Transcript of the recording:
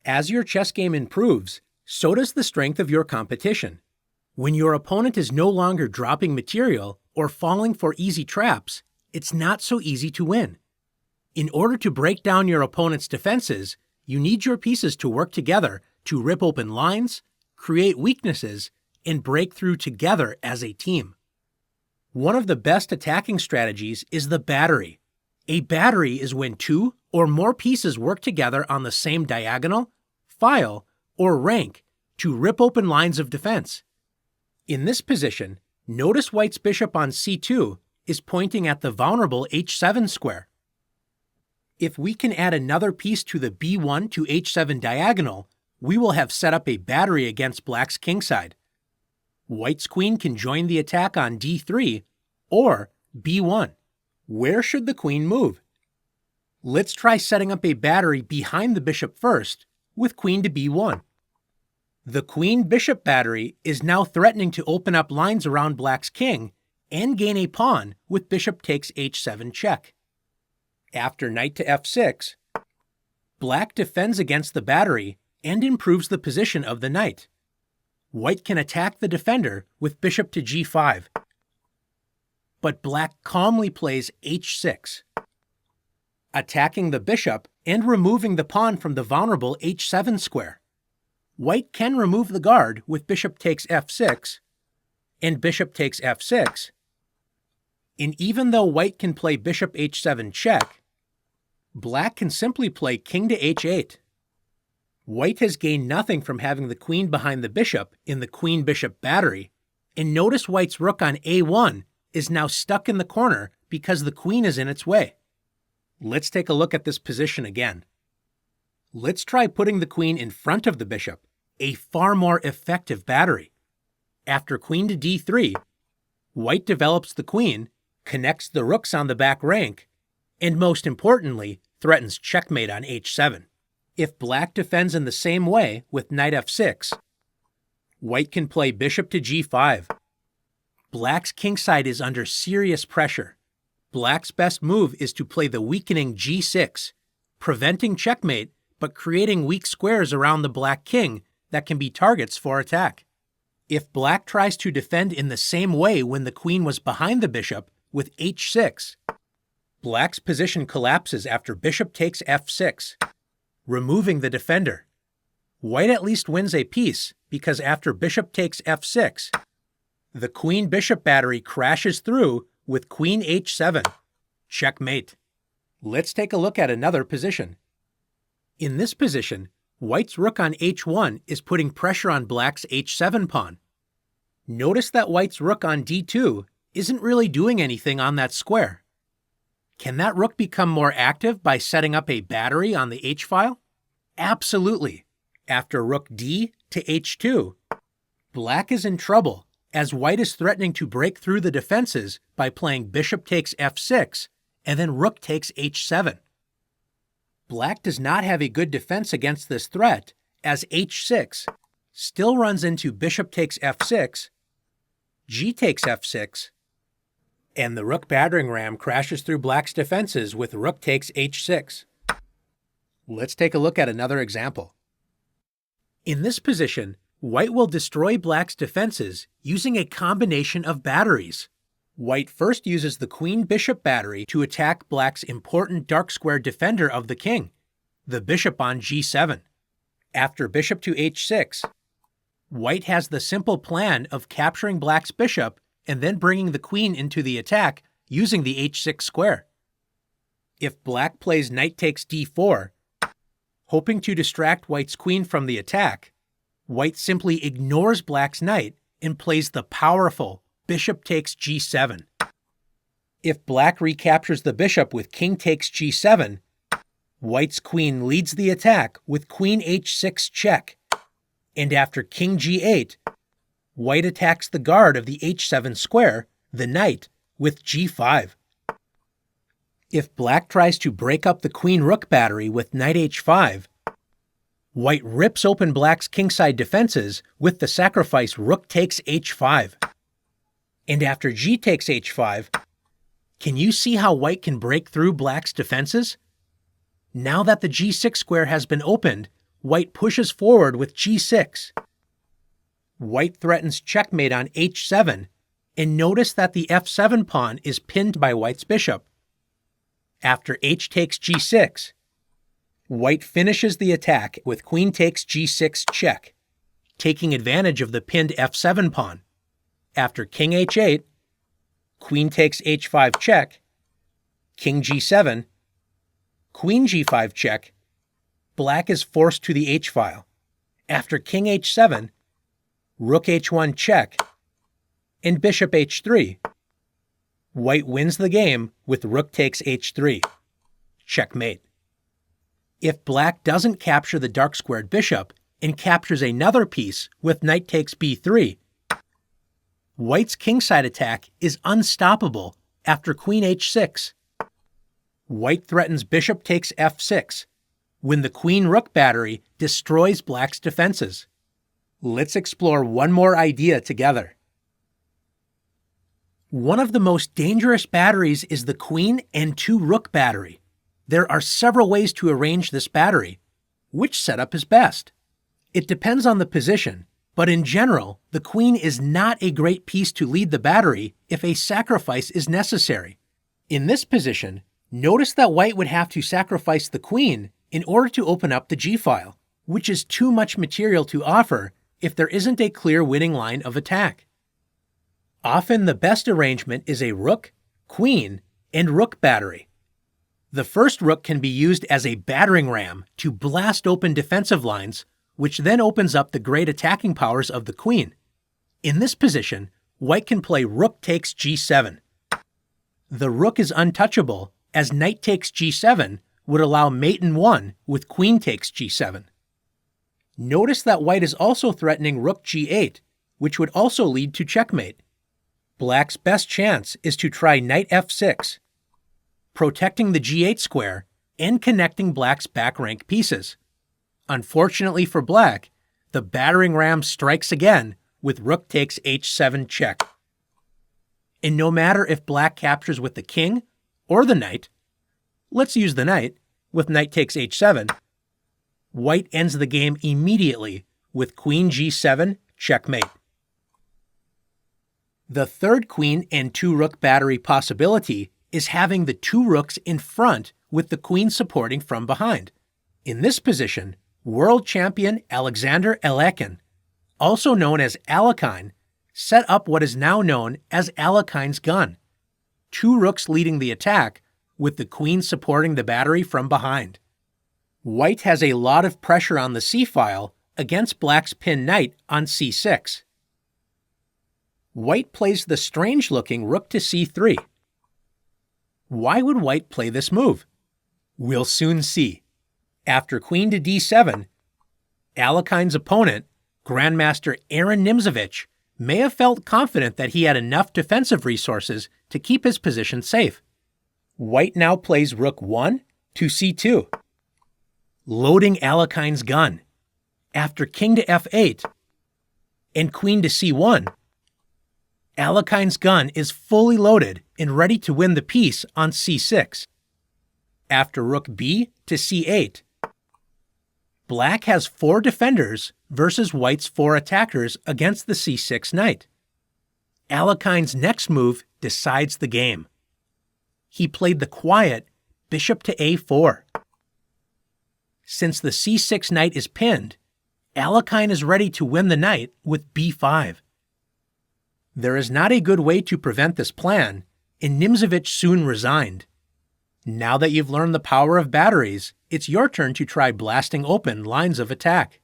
As your chess game improves, so does the strength of your competition. When your opponent is no longer dropping material or falling for easy traps, it's not so easy to win. In order to break down your opponent's defenses, you need your pieces to work together to rip open lines, create weaknesses, and break through together as a team. One of the best attacking strategies is the battery. A battery is when two or more pieces work together on the same diagonal, file, or rank to rip open lines of defense. In this position, notice White's bishop on c2 is pointing at the vulnerable h7 square. If we can add another piece to the b1 to h7 diagonal, we will have set up a battery against Black's kingside. White's queen can join the attack on d3 or b1. Where should the queen move? Let's try setting up a battery behind the bishop first with queen to b1. The queen-bishop battery is now threatening to open up lines around Black's king and gain a pawn with bishop takes h7 check. After knight to f6, Black defends against the battery and improves the position of the knight. White can attack the defender with bishop to g5. But Black calmly plays h6, attacking the bishop and removing the pawn from the vulnerable h7 square. White can remove the guard with bishop takes f6 and bishop takes f6. And even though White can play bishop h7 check, Black can simply play king to h8. White has gained nothing from having the queen behind the bishop in the queen-bishop battery, and notice White's rook on a1 is now stuck in the corner because the queen is in its way. Let's take a look at this position again. Let's try putting the queen in front of the bishop, a far more effective battery. After queen to d3, White develops the queen, connects the rooks on the back rank, and most importantly, threatens checkmate on h7. If Black defends in the same way with knight f6, White can play bishop to g5. Black's kingside is under serious pressure. Black's best move is to play the weakening g6, preventing checkmate but creating weak squares around the Black king that can be targets for attack. If Black tries to defend in the same way when the queen was behind the bishop with h6, Black's position collapses after bishop takes f6, removing the defender. White at least wins a piece because after bishop takes f6, the queen-bishop battery crashes through with queen h7. Checkmate. Let's take a look at another position. In this position, White's rook on h1 is putting pressure on Black's h7 pawn. Notice that White's rook on d2 isn't really doing anything on that square. Can that rook become more active by setting up a battery on the h-file? Absolutely. After rook d to h2, Black is in trouble as White is threatening to break through the defenses by playing bishop takes f6 and then rook takes h7. Black does not have a good defense against this threat, as h6 still runs into bishop takes f6, g takes f6, and the rook battering ram crashes through Black's defenses with rook takes h6. Let's take a look at another example. In this position, White will destroy Black's defenses using a combination of batteries. White first uses the queen-bishop battery to attack Black's important dark square defender of the king, the bishop on g7. After bishop to h6, White has the simple plan of capturing Black's bishop and then bringing the queen into the attack using the h6 square. If Black plays knight takes d4, hoping to distract White's queen from the attack, White simply ignores Black's knight and plays the powerful bishop takes g7. If Black recaptures the bishop with king takes g7, White's queen leads the attack with queen h6 check. And after king g8, White attacks the guard of the h7 square, the knight, with g5. If Black tries to break up the queen-rook battery with knight h5, White rips open Black's kingside defenses with the sacrifice rook takes h5. And after g takes h5, can you see how White can break through Black's defenses? Now that the g6 square has been opened, white pushes forward with g6. White threatens checkmate on h7, and notice that the f7 pawn is pinned by white's bishop. After h takes g6, white finishes the attack with queen takes g6 check, taking advantage of the pinned f7 pawn. After king h8, queen takes h5 check, king g7, queen g5 check, black is forced to the h-file. After king h7, rook h1 check, and bishop h3. White wins the game with rook takes h3. Checkmate. If black doesn't capture the dark squared bishop and captures another piece with knight takes b3, white's kingside attack is unstoppable after queen h6. White threatens bishop takes f6, when the queen-rook battery destroys black's defenses. Let's explore one more idea together. One of the most dangerous batteries is the queen and 2-rook battery. There are several ways to arrange this battery. Which setup is best? It depends on the position, but in general, the queen is not a great piece to lead the battery if a sacrifice is necessary. In this position, notice that white would have to sacrifice the queen in order to open up the g-file, which is too much material to offer if there isn't a clear winning line of attack. Often the best arrangement is a rook, queen, and rook battery. The first rook can be used as a battering ram to blast open defensive lines, which then opens up the great attacking powers of the queen. In this position, white can play rook takes g7. The rook is untouchable, as knight takes g7 would allow mate in 1 with queen takes g7. Notice that white is also threatening rook g8, which would also lead to checkmate. Black's best chance is to try knight f6, protecting the g8 square and connecting black's back rank pieces. Unfortunately for black, the battering ram strikes again with rook takes h7 check. And no matter if black captures with the king or the knight, let's use the knight with knight takes h7, white ends the game immediately with queen g7 checkmate. The third queen and 2-rook battery possibility is having the 2 rooks in front with the queen supporting from behind. In this position, world champion Alexander Alekhine, also known as Alekhine, set up what is now known as Alekhine's gun. 2 rooks leading the attack with the queen supporting the battery from behind. White has a lot of pressure on the c-file against black's pinned knight on c6. White plays the strange-looking rook to c3. Why would white play this move? We'll soon see. After queen to d7, Alekhine's opponent, Grandmaster Aaron Nimzowitsch, may have felt confident that he had enough defensive resources to keep his position safe. White now plays rook 1 to c2, loading Alekhine's gun. After king to f8 and queen to c1, Alekhine's gun is fully loaded and ready to win the piece on c6. After rook b to c8, black has 4 defenders versus white's 4 attackers against the c6 knight. Alekhine's next move decides the game. He played the quiet bishop to a4. Since the c6 knight is pinned, Alekhine is ready to win the knight with b5. There is not a good way to prevent this plan, and Nimzowitsch soon resigned. Now that you've learned the power of batteries, it's your turn to try blasting open lines of attack.